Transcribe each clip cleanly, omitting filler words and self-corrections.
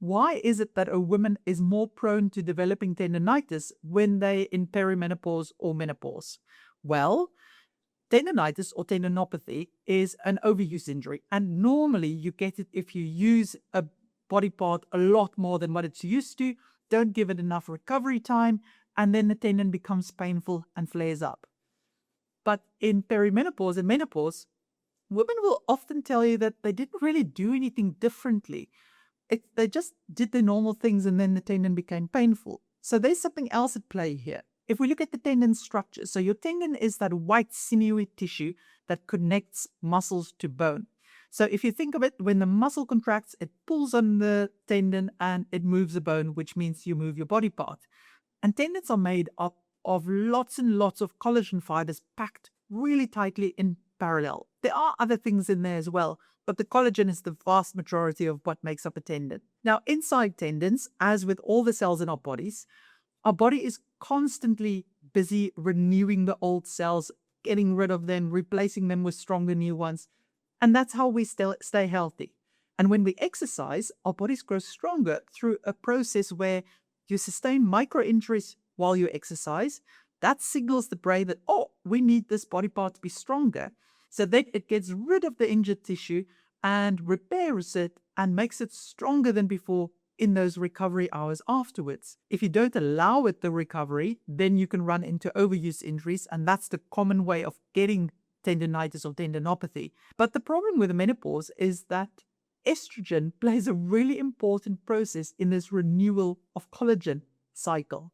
why is it that a woman is more prone to developing tendonitis when they're in perimenopause or menopause? Well, tendonitis or tendinopathy is an overuse injury, and normally you get it if you use a body part a lot more than what it's used to, don't give it enough recovery time, and then the tendon becomes painful and flares up. But in perimenopause and menopause, women will often tell you that they didn't really do anything differently. They just did the normal things and then the tendon became painful. So there's something else at play here. If we look at the tendon structure, so your tendon is that white sinewy tissue that connects muscles to bone. So if you think of it, when the muscle contracts, it pulls on the tendon and it moves the bone, which means you move your body part. And tendons are made up of lots and lots of collagen fibers packed really tightly in parallel. There are other things in there as well, but the collagen is the vast majority of what makes up a tendon. Now, inside tendons, as with all the cells in our body is constantly busy renewing the old cells, getting rid of them, replacing them with stronger new ones. And that's how we still stay healthy. And when we exercise, our bodies grow stronger through a process where you sustain micro injuries while you exercise. That signals the brain that, oh, we need this body part to be stronger. So then it gets rid of the injured tissue and repairs it and makes it stronger than before in those recovery hours afterwards. If you don't allow it the recovery, then you can run into overuse injuries, and that's the common way of getting tendonitis or tendinopathy. But the problem with the menopause is that estrogen plays a really important process in this renewal of collagen cycle.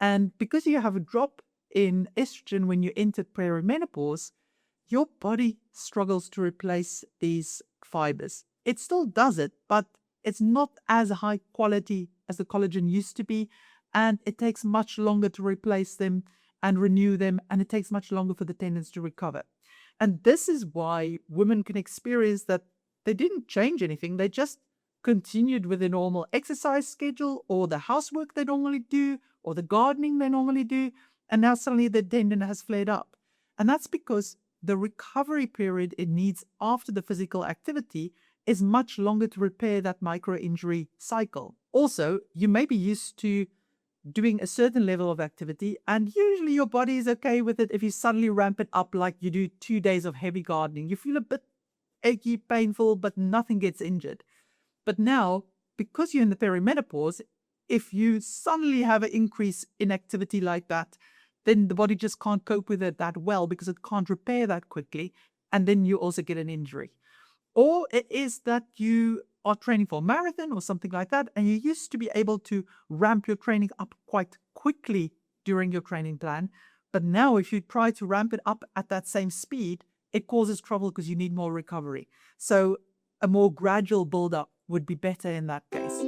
And because you have a drop in estrogen when you enter perimenopause, your body struggles to replace these fibers. It still does it, but it's not as high quality as the collagen used to be, and it takes much longer to replace them and renew them, and it takes much longer for the tendons to recover. And this is why women can experience that they didn't change anything, they just continued with their normal exercise schedule or the housework they normally do or the gardening they normally do, and now suddenly the tendon has flared up. And that's because the recovery period it needs after the physical activity is much longer to repair that micro-injury cycle. Also, you may be used to doing a certain level of activity, and usually your body is okay with it if you suddenly ramp it up like you do 2 days of heavy gardening. You feel a bit achy, painful, but nothing gets injured. But now, because you're in the perimenopause, if you suddenly have an increase in activity like that, then the body just can't cope with it that well because it can't repair that quickly, and then you also get an injury. Or it is that you are training for a marathon or something like that, and you used to be able to ramp your training up quite quickly during your training plan. But now if you try to ramp it up at that same speed, it causes trouble because you need more recovery. So a more gradual build-up would be better in that case.